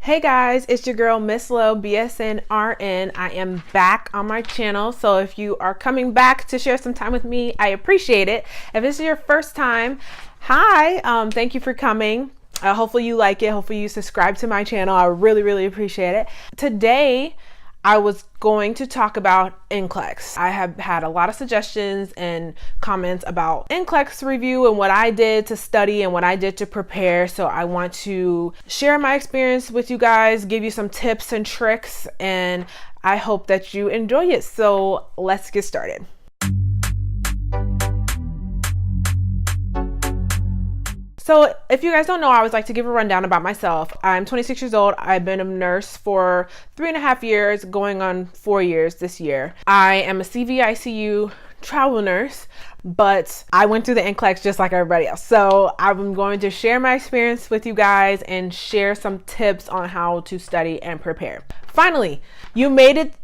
Hey guys, it's your girl Miss Low BSN RN. I am back on my channel, so if you are coming back to share some time with me, I appreciate it. If this is your first time, hi, thank you for coming. Hopefully you like it. Hopefully you subscribe to my channel. I really appreciate it. Today I was going to talk about NCLEX. I have had a lot of suggestions and comments about NCLEX review and what I did to study and what I did to prepare. So I want to share my experience with you guys, give you some tips and tricks, and I hope that you enjoy it. So let's get started. So if you guys don't know, I always like to give a rundown about myself. I'm 26 years old. I've been a nurse for 3.5 years, going on 4 years this year. I am a CVICU travel nurse, but I went through the NCLEX just like everybody else. So I'm going to share my experience with you guys and share some tips on how to study and prepare. Finally, you made it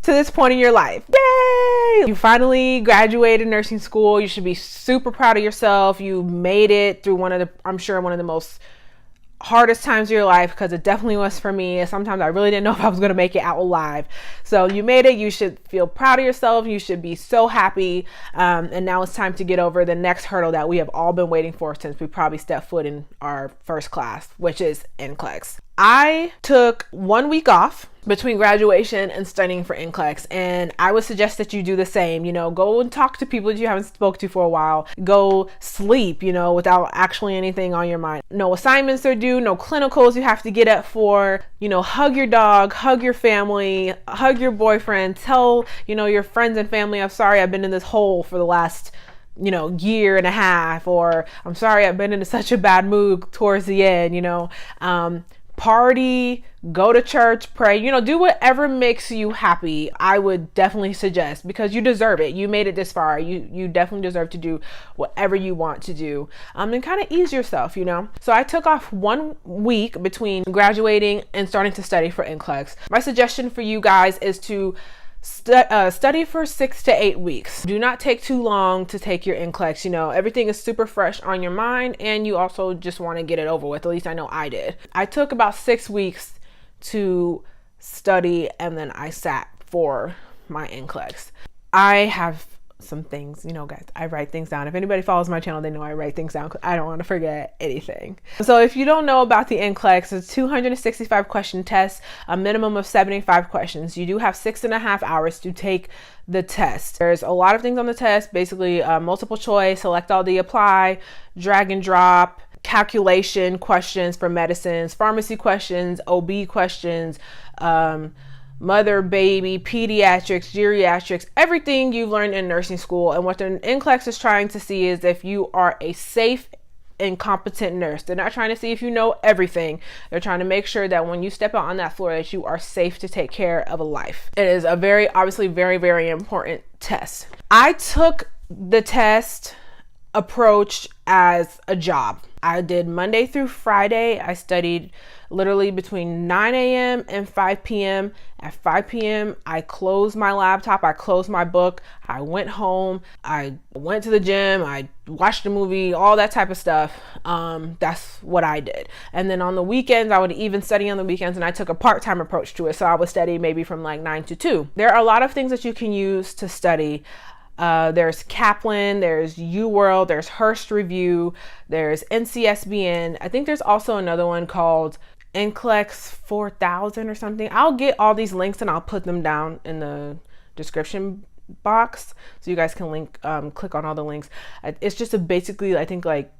to this point in your life. Yay! You finally graduated nursing school. You should be super proud of yourself. You made it through one of the most hardest times of your life, because it definitely was for me. Sometimes I really didn't know if I was going to make it out alive. So you made it. You should feel proud of yourself. You should be so happy. And now it's time to get over the next hurdle that we have all been waiting for since we probably stepped foot in our first class, which is NCLEX. I took 1 week off between graduation and studying for NCLEX, and I would suggest that you do the same. Go and talk to people that you haven't spoke to for a while. Go sleep, without actually anything on your mind. No assignments are due, no clinicals you have to get up for. Hug your dog, hug your family, hug your boyfriend, tell, your friends and family, I'm sorry I've been in this hole for the last year and a half, or I'm sorry I've been in such a bad mood towards the end. Party, go to church, pray, do whatever makes you happy. I would definitely suggest, because you deserve it. You made it this far. You definitely deserve to do whatever you want to do, and kind of ease yourself, So I took off 1 week between graduating and starting to study for NCLEX. My suggestion for you guys is to study for 6 to 8 weeks. Do not take too long to take your NCLEX. Everything is super fresh on your mind, and you also just want to get it over with. At least I know I did. I took about 6 weeks to study, and then I sat for my NCLEX. I have some things, guys, I write things down. If anybody follows my channel, they know I write things down because I don't want to forget anything. So if you don't know about the NCLEX, it's a 265 question test, a minimum of 75 questions. You do have 6.5 hours to take the test. There's a lot of things on the test, basically multiple choice, select all the apply, drag and drop, calculation questions for medicines, pharmacy questions, OB questions, mother, baby, pediatrics, geriatrics, everything you've learned in nursing school. And what the NCLEX is trying to see is if you are a safe and competent nurse. They're not trying to see if you know everything. They're trying to make sure that when you step out on that floor, that you are safe to take care of a life. It is a obviously very important test. I took the test approach as a job. I did Monday through Friday. I studied literally between 9 a.m. and 5 p.m. At 5 p.m., I closed my laptop, I closed my book, I went home, I went to the gym, I watched a movie, all that type of stuff. That's what I did. And then on the weekends, I would even study on the weekends, and I took a part-time approach to it. So I would study maybe from like 9 to 2. There are a lot of things that you can use to study. There's Kaplan, there's UWorld, there's Hearst Review, there's NCSBN. I think there's also another one called NCLEX 4000 or something. I'll get all these links and I'll put them down in the description box so you guys can click on all the links. It's just basically, I think, like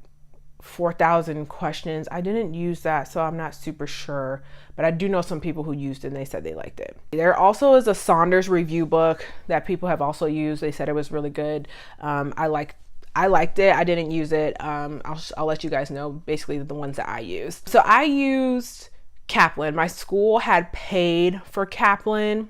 4,000 questions. I didn't use that, so I'm not super sure, but I do know some people who used it and they said they liked it. There also is a Saunders review book that people have also used. They said it was really good. I liked it. I didn't use it. I'll let you guys know basically the ones that I used. So I used Kaplan. My school had paid for Kaplan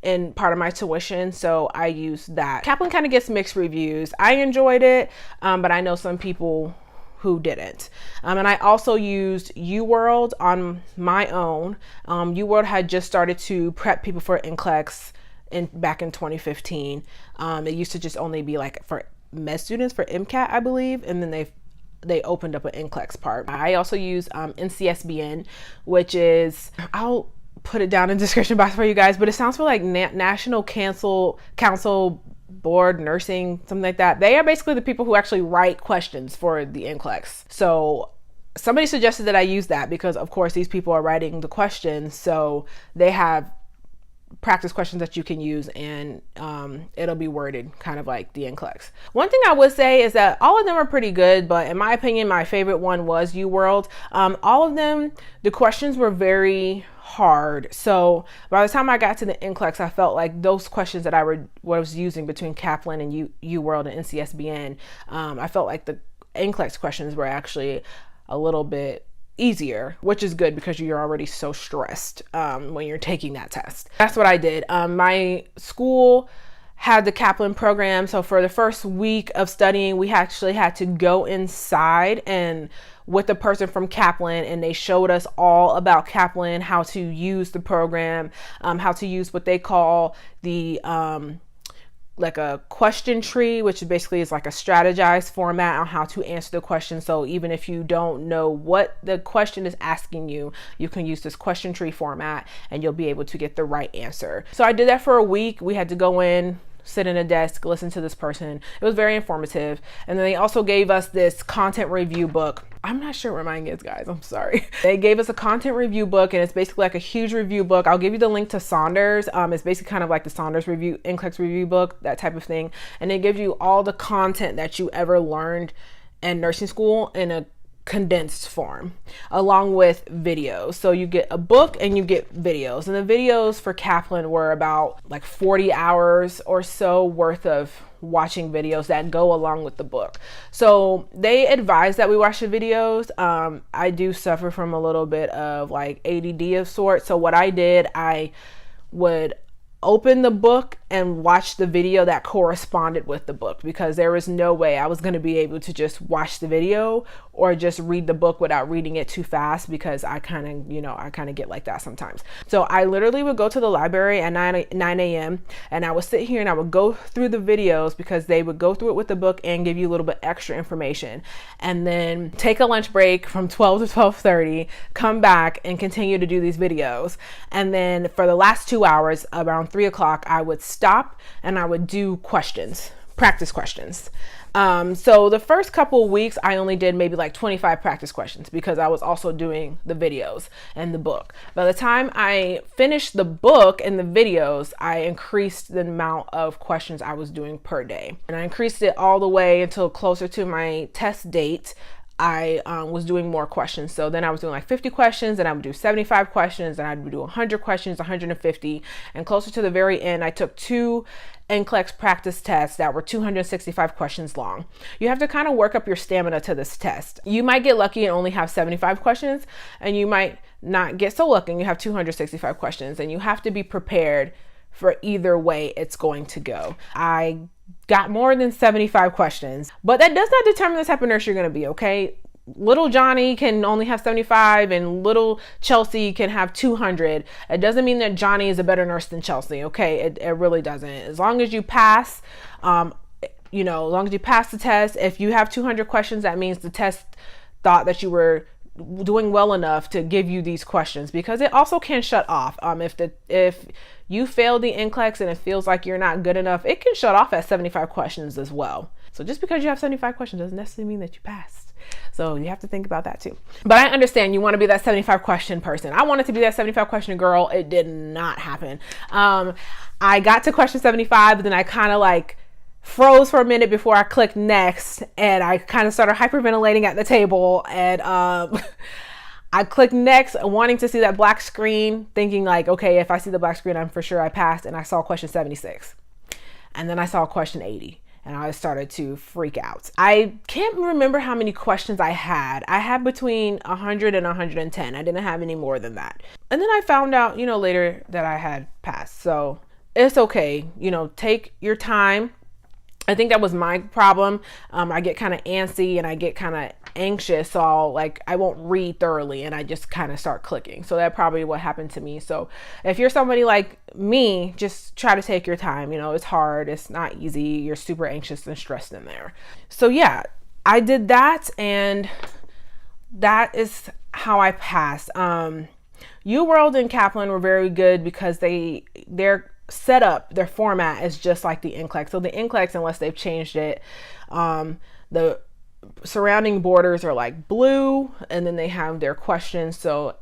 in part of my tuition, so I used that. Kaplan kind of gets mixed reviews. I enjoyed it, but I know some people who didn't. And I also used UWorld on my own. UWorld had just started to prep people for NCLEX back in 2015. It used to just only be like for med students for MCAT, I believe, and then they've they opened up an NCLEX part. I also use NCSBN, which is, I'll put it down in the description box for you guys, but it sounds for like National Council Board Nursing, something like that. They are basically the people who actually write questions for the NCLEX. So somebody suggested that I use that because of course these people are writing the questions, so they have practice questions that you can use, and it'll be worded kind of like the NCLEX. One thing I would say is that all of them are pretty good, but in my opinion, my favorite one was UWorld. All of them, the questions were very hard. So by the time I got to the NCLEX, I felt like those questions that I was using between Kaplan and UWorld and NCSBN, I felt like the NCLEX questions were actually a little bit easier, which is good because you're already so stressed when you're taking that test. That's what I did. My school had the Kaplan program, so for the first week of studying, we actually had to go inside and with the person from Kaplan, and they showed us all about Kaplan, how to use the program, how to use what they call the like a question tree, which basically is like a strategized format on how to answer the question. So even if you don't know what the question is asking you, you can use this question tree format and you'll be able to get the right answer. So I did that for a week. We had to go in, sit in a desk, listen to this person. It was very informative. And then they also gave us this content review book. I'm not sure where mine is, guys. I'm sorry. They gave us a content review book, and it's basically like a huge review book. I'll give you the link to Saunders. It's basically kind of like the Saunders review, NCLEX review book, that type of thing. And it gives you all the content that you ever learned in nursing school in a condensed form, along with videos. So you get a book and you get videos, and the videos for Kaplan were about like 40 hours or so worth of watching videos that go along with the book. So they advise that we watch the videos. I do suffer from a little bit of like ADD of sorts. So what I did, I would open the book and watch the video that corresponded with the book, because there was no way I was going to be able to just watch the video or just read the book without reading it too fast, because I kind of get like that sometimes. So I literally would go to the library at 9 a.m. and I would sit here and I would go through the videos, because they would go through it with the book and give you a little bit extra information, and then take a lunch break from 12 to 12:30, come back and continue to do these videos. And then for the last 2 hours, around 3 o'clock, I would stop and I would do questions, practice questions. So the first couple of weeks, I only did maybe like 25 practice questions, because I was also doing the videos and the book. By the time I finished the book and the videos, I increased the amount of questions I was doing per day. And I increased it all the way until closer to my test date. I was doing more questions. So then I was doing like 50 questions, and I would do 75 questions, and I'd do 100 questions, 150. And closer to the very end, I took 2 NCLEX practice tests that were 265 questions long. You have to kind of work up your stamina to this test. You might get lucky and only have 75 questions, and you might not get so lucky and you have 265 questions, and you have to be prepared for either way it's going to go. I got more than 75 questions, but that does not determine the type of nurse you're going to be, okay? Little Johnny can only have 75 and little Chelsea can have 200. It doesn't mean that Johnny is a better nurse than Chelsea, okay? It really doesn't. As long as you pass, as long as you pass the test, if you have 200 questions, that means the test thought that you were doing well enough to give you these questions, because it also can shut off. If you fail the NCLEX and it feels like you're not good enough, it can shut off at 75 questions as well. So just because you have 75 questions doesn't necessarily mean that you passed. So you have to think about that too. But I understand you want to be that 75 question person. I wanted to be that 75 question girl. It did not happen. I got to question 75, but then I kind of like froze for a minute before I clicked next, and I kind of started hyperventilating at the table, and I clicked next, wanting to see that black screen, thinking like, okay, if I see the black screen, I'm for sure I passed. And I saw question 76, and then I saw question 80, and I started to freak out. I can't remember how many questions I had. I had between 100 and 110. I didn't have any more than that. And then I found out, later that I had passed. So it's okay. Take your time. I think that was my problem. I get kind of antsy and I get kind of anxious. So I won't read thoroughly and I just kind of start clicking. So that probably what happened to me. So if you're somebody like me, just try to take your time. It's hard. It's not easy. You're super anxious and stressed in there. So yeah, I did that, and that is how I passed. UWorld and Kaplan were very good because their setup, their format is just like the NCLEX. So the NCLEX, unless they've changed it, the surrounding borders are like blue, and then they have their questions. So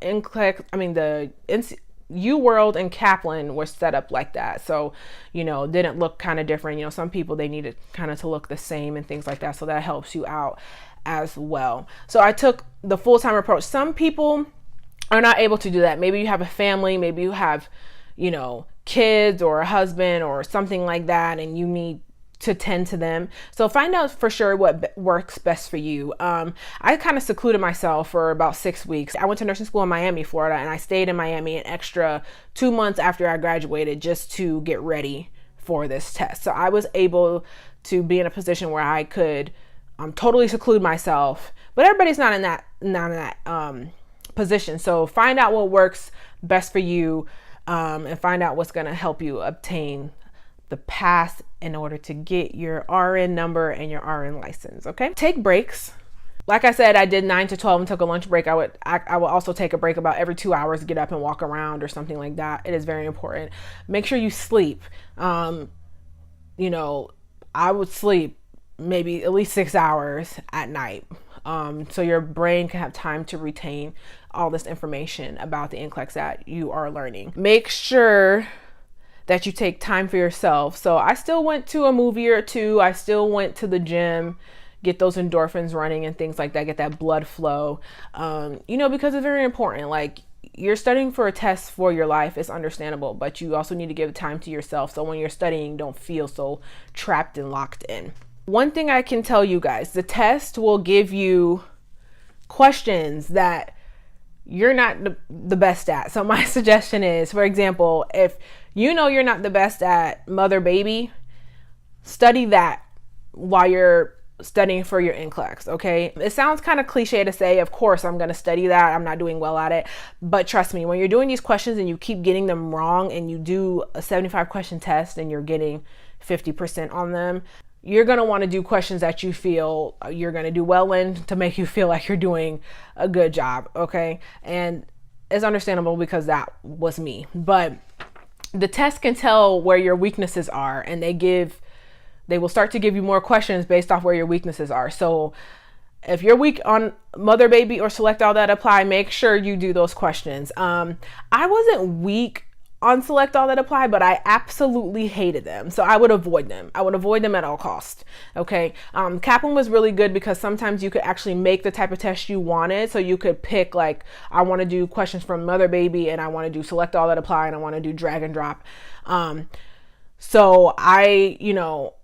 UWorld and Kaplan were set up like that. So, didn't look kind of different. Some people, they needed kind of to look the same and things like that. So that helps you out as well. So I took the full-time approach. Some people are not able to do that. Maybe you have a family, maybe you have, kids or a husband or something like that, and you need to tend to them. So find out for sure what works best for you. I kind of secluded myself for about 6 weeks. I went to nursing school in Miami, Florida, and I stayed in Miami an extra 2 months after I graduated just to get ready for this test. So I was able to be in a position where I could totally seclude myself, but everybody's not in that position. So find out what works best for you, and find out what's going to help you obtain the pass in order to get your RN number and your RN license. Okay. Take breaks. Like I said, I did 9 to 12 and took a lunch break. I would also take a break about every 2 hours to get up and walk around or something like that. It is very important. Make sure you sleep. I would sleep maybe at least 6 hours at night. So your brain can have time to retain all this information about the NCLEX that you are learning. Make sure that you take time for yourself. So I still went to a movie or two. I still went to the gym, get those endorphins running and things like that, get that blood flow, because it's very important. Like, you're studying for a test for your life. It's understandable, but you also need to give time to yourself. So when you're studying, don't feel so trapped and locked in. One thing I can tell you guys, the test will give you questions that you're not the best at. So my suggestion is, for example, if you're not the best at mother baby, study that while you're studying for your NCLEX. Okay. It sounds kind of cliche to say, of course I'm going to study that. I'm not doing well at it, but trust me, when you're doing these questions and you keep getting them wrong, and you do a 75 question test and you're getting 50% on them, you're going to want to do questions that you feel you're going to do well in, to make you feel like you're doing a good job. Okay. And it's understandable because that was me, but the test can tell where your weaknesses are, and they will start to give you more questions based off where your weaknesses are. So if you're weak on mother baby or select all that apply, make sure you do those questions. I wasn't weak on select all that apply, but I absolutely hated them. So I would avoid them. I would avoid them at all costs. Okay. Kaplan was really good because sometimes you could actually make the type of test you wanted. So you could pick, like, I want to do questions from mother baby, and I want to do select all that apply, and I want to do drag and drop. So I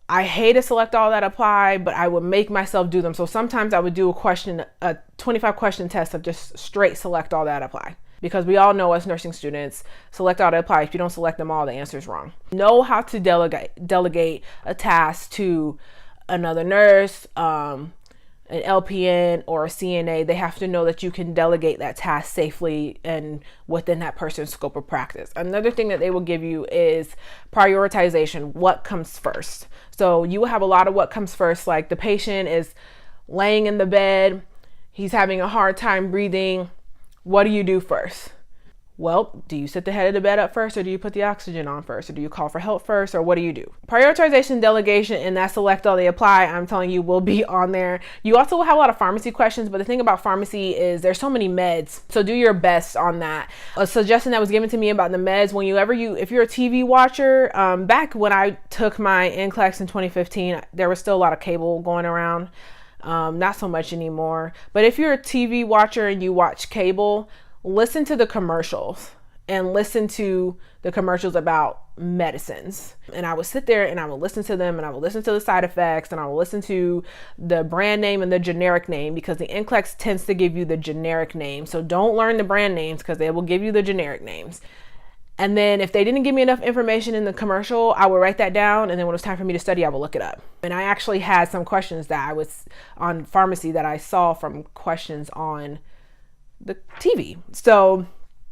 hated select all that apply, but I would make myself do them. So sometimes I would do a 25 question test of just straight select all that apply. Because we all know as nursing students, select all that apply. If you don't select them all, the answer is wrong. Know how to delegate a task to another nurse, an LPN or a CNA. They have to know that you can delegate that task safely and within that person's scope of practice. Another thing that they will give you is prioritization. What comes first? So you will have a lot of what comes first, like the patient is laying in the bed, he's having a hard time breathing. What do you do first? Well, do you sit the head of the bed up first, or do you put the oxygen on first, or do you call for help first, or what do you do? Prioritization, delegation, and that select all they apply, I'm telling you, will be on there. You also will have a lot of pharmacy questions, but the thing about pharmacy is there's so many meds, so do your best on that. A suggestion that was given to me about the meds, if you're a TV watcher, back when I took my NCLEX in 2015, there was still a lot of cable going around. Not so much anymore. But if you're a TV watcher and you watch cable, listen to the commercials and listen to the commercials about medicines. And I would sit there and I would listen to them, and I would listen to the side effects, and I would listen to the brand name and the generic name, because the NCLEX tends to give you the generic name. So don't learn the brand names, because they will give you the generic names. And then if they didn't give me enough information in the commercial, I would write that down. And then when it was time for me to study, I would look it up. And I actually had some questions that I was on pharmacy that I saw from questions on the TV. So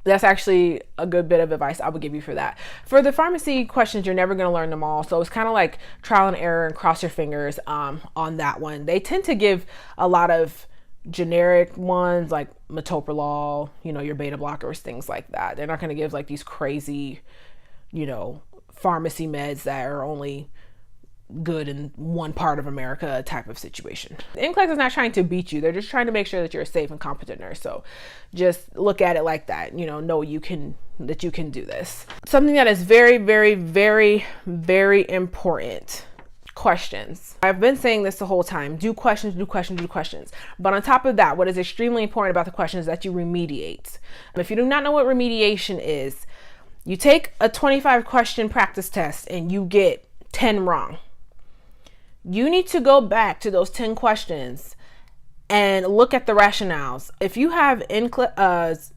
That's actually a good bit of advice I would give you for that. For the pharmacy questions, you're never going to learn them all. So it's kind of like trial and error and cross your fingers on that one. They tend to give a lot of generic ones like metoprolol, your beta blockers, things like that. They're not going to give like these crazy, pharmacy meds that are only good in one part of America type of situation. NCLEX is not trying to beat you. They're just trying to make sure that you're a safe and competent nurse. So just look at it like that, know that you can do this. Something that is very, very, very, very important. Questions. I've been saying this the whole time. Do questions, do questions, do questions. But on top of that, what is extremely important about the questions is that you remediate. If you do not know what remediation is, you take a 25 question practice test and you get 10 wrong. You need to go back to those 10 questions and look at the rationales. If you have NCSBN,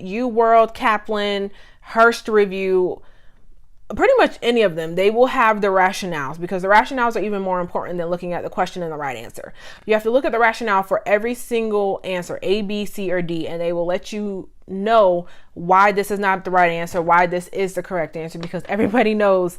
UWorld, Kaplan, Hearst Review, pretty much any of them, they will have the rationales, because the rationales are even more important than looking at the question and the right answer. You have to look at the rationale for every single answer, A, B, C, or D, and they will let you know why this is not the right answer, why this is the correct answer, because everybody knows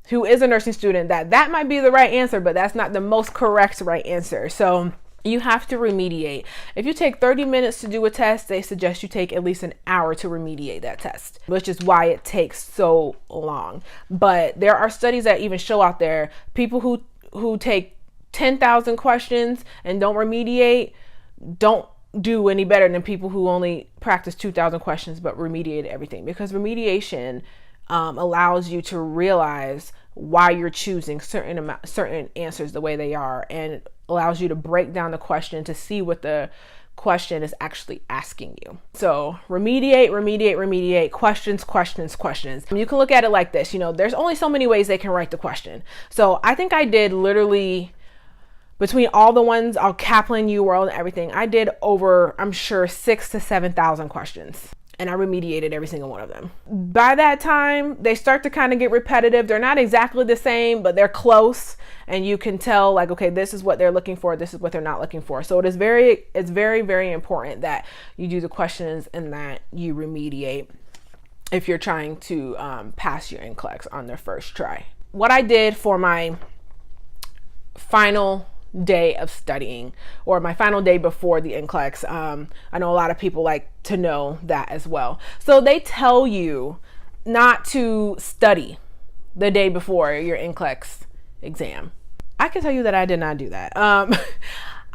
who is a nursing student that might be the right answer, but that's not the most correct right answer. So you have to remediate. If you take 30 minutes to do a test, they suggest you take at least an hour to remediate that test, which is why it takes so long. But there are studies that even show out there, people who take 10,000 questions and don't remediate don't do any better than people who only practice 2,000 questions but remediate everything, because remediation allows you to realize why you're choosing certain answers the way they are, and allows you to break down the question to see what the question is actually asking you. So remediate, questions. You can look at it like this, there's only so many ways they can write the question. So I think I did literally, between all the ones, Kaplan, UWorld, and everything, I did over, I'm sure, 6,000 to 7,000 questions. And I remediated every single one of them. By that time, they start to kind of get repetitive. They're not exactly the same, but they're close. And you can tell, like, okay, this is what they're looking for. This is what they're not looking for. So it's very, very important that you do the questions and that you remediate if you're trying to pass your NCLEX on their first try. What I did for my final day of studying, or my final day before the NCLEX. I know a lot of people like to know that as well. So they tell you not to study the day before your NCLEX exam. I can tell you that I did not do that.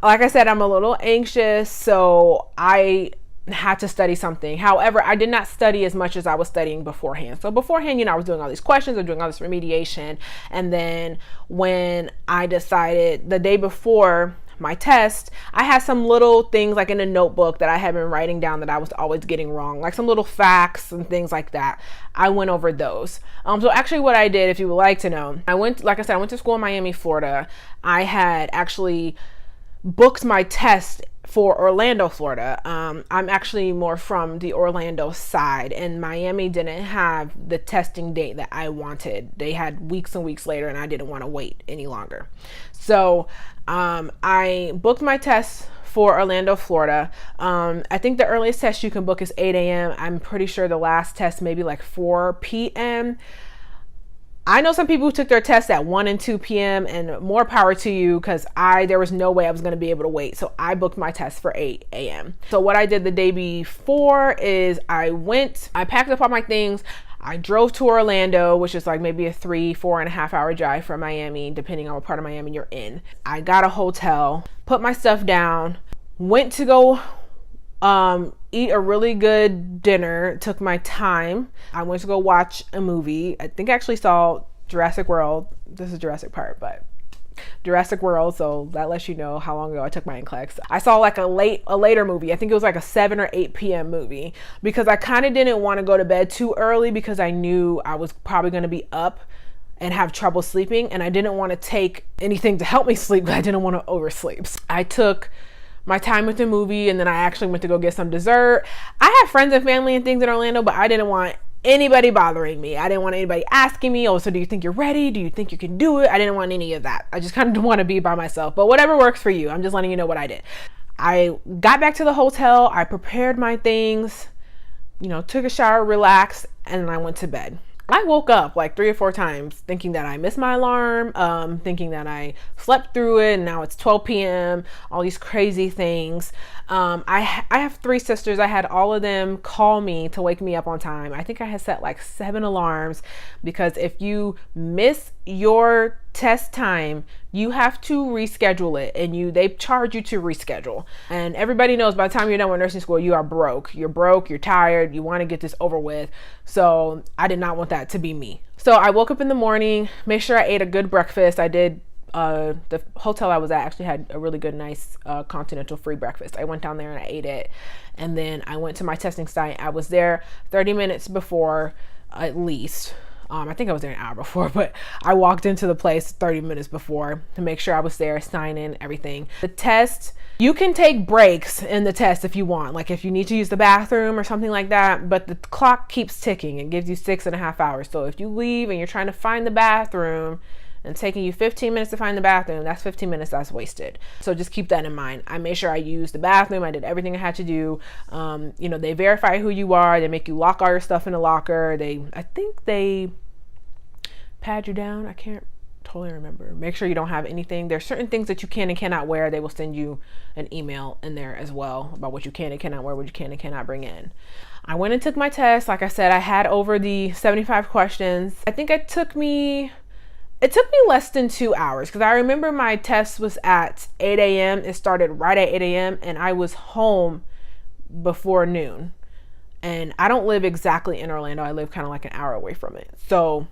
Like I said, I'm a little anxious, so I had to study something. However, I did not study as much as I was studying beforehand. So beforehand, I was doing all these questions, I was doing all this remediation. And then when I decided the day before my test, I had some little things like in a notebook that I had been writing down that I was always getting wrong, like some little facts and things like that. I went over those. So actually what I did, if you would like to know, I went to school in Miami, Florida. I had actually booked my test for Orlando, Florida. I'm actually more from the Orlando side, and Miami didn't have the testing date that I wanted. They had weeks and weeks later, and I didn't want to wait any longer. So I booked my test for Orlando, Florida. I think the earliest test you can book is 8 a.m. I'm pretty sure the last test maybe like 4 p.m. I know some people who took their tests at 1 and 2 p.m. and more power to you, because there was no way I was going to be able to wait. So I booked my test for 8 a.m. So what I did the day before is I packed up all my things. I drove to Orlando, which is like maybe a 4.5 hour drive from Miami, depending on what part of Miami you're in. I got a hotel, put my stuff down, went to go eat a really good dinner, took my time. I went to go watch a movie. I think I actually saw Jurassic World. This is Jurassic Park, but Jurassic World. So that lets you know how long ago I took my NCLEX. I saw like a later movie. I think it was like a 7 or 8 p.m. movie, because I kind of didn't want to go to bed too early, because I knew I was probably going to be up and have trouble sleeping. And I didn't want to take anything to help me sleep, but I didn't want to oversleep. I took my time with the movie, and then I actually went to go get some dessert. I have friends and family and things in Orlando, but I didn't want anybody bothering me. I didn't want anybody asking me, oh, so do you think you're ready? Do you think you can do it? I didn't want any of that. I just kind of want to be by myself, but whatever works for you. I'm just letting you know what I did. I got back to the hotel. I prepared my things, took a shower, relaxed, and then I went to bed. I woke up like 3 or 4 times thinking that I missed my alarm, thinking that I slept through it and now it's 12 p.m., all these crazy things. I have 3 sisters. I had all of them call me to wake me up on time. I think I had set like 7 alarms, because if you miss your test time, you have to reschedule it, and they charge you to reschedule. And everybody knows by the time you're done with nursing school, you are broke. You're broke, you're tired, you want to get this over with. So I did not want that to be me. So I woke up in the morning, made sure I ate a good breakfast. I did. The hotel I was at actually had a really good, nice continental free breakfast. I went down there and I ate it, and then I went to my testing site. I was there 30 minutes before, at least. I think I was there an hour before, but I walked into the place 30 minutes before to make sure I was there, sign in, everything. The test, you can take breaks in the test if you want, like if you need to use the bathroom or something like that, but the clock keeps ticking. It gives you 6.5 hours. So if you leave and you're trying to find the bathroom and taking you 15 minutes to find the bathroom, that's 15 minutes that's wasted. So just keep that in mind. I made sure I used the bathroom. I did everything I had to do. They verify who you are. They make you lock all your stuff in the locker. I think they pad you down. I can't totally remember. Make sure you don't have anything. There's certain things that you can and cannot wear. They will send you an email in there as well about what you can and cannot wear, what you can and cannot bring in. I went and took my test. Like I said, I had over the 75 questions. I think it took me less than 2 hours, because I remember my test was at 8 a.m. It started right at 8 a.m. and I was home before noon. And I don't live exactly in Orlando. I live kind of like an hour away from it. So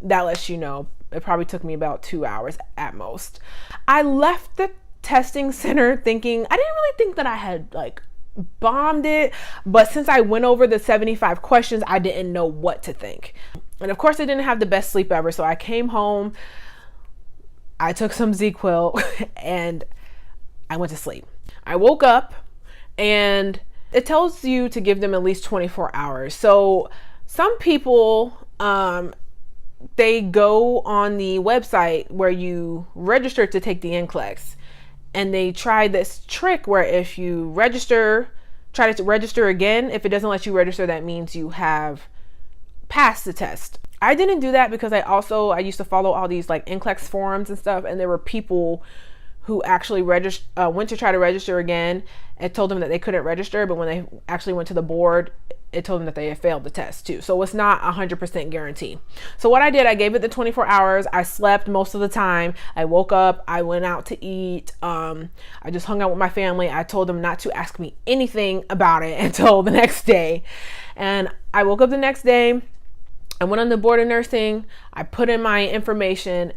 that lets you know it probably took me about 2 hours at most. I left the testing center thinking, I didn't really think that I had like bombed it, but since I went over the 75 questions, I didn't know what to think. And of course I didn't have the best sleep ever, so I came home, I took some ZQuil and I went to sleep. I woke up and it tells you to give them at least 24 hours. So some people, they go on the website where you register to take the NCLEX, and they try this trick where if you try to register again, if it doesn't let you register, that means you have passed the test. I didn't do that because I used to follow all these like NCLEX forums and stuff, and there were people who actually went to try to register again. It told them that they couldn't register, but when they actually went to the board, it told them that they had failed the test too. So it's not 100% guarantee. So what I did, I gave it the 24 hours. I slept most of the time. I woke up, I went out to eat. I just hung out with my family. I told them not to ask me anything about it until the next day. And I woke up the next day. I went on the board of nursing. I put in my information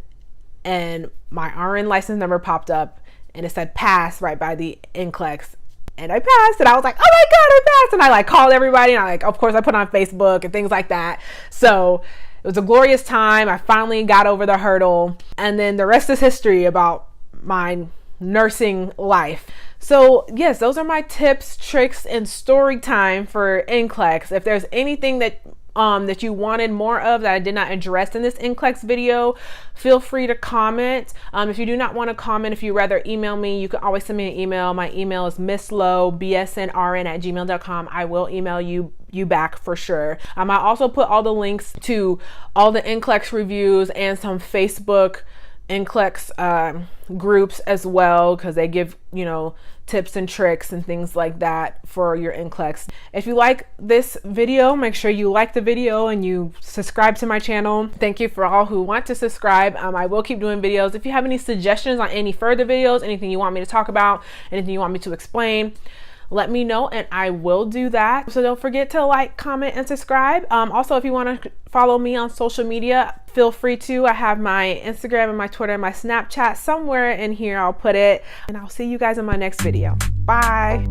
and my RN license number popped up and it said pass right by the NCLEX. And I passed, and I was like, oh my God, I passed. And I like called everybody, and of course I put on Facebook and things like that. So it was a glorious time. I finally got over the hurdle. And then the rest is history about my nursing life. So yes, those are my tips, tricks, and story time for NCLEX. If there's anything that you wanted more of that I did not address in this NCLEX video, feel free to comment. If you do not want to comment, if you rather email me, you can always send me an email. My email is misslowbsnrn@gmail.com. I will email you back for sure. I also put all the links to all the NCLEX reviews and some Facebook NCLEX groups as well, because they give tips and tricks and things like that for your NCLEX. If you like this video, make sure you like the video and you subscribe to my channel. Thank you for all who want to subscribe. I will keep doing videos. If you have any suggestions on any further videos, anything you want me to talk about, anything you want me to explain, let me know and I will do that. So don't forget to like, comment, and subscribe. Also, if you want to follow me on social media, feel free to. I have my Instagram and my Twitter and my Snapchat somewhere in here. I'll put it, and I'll see you guys in my next video. Bye.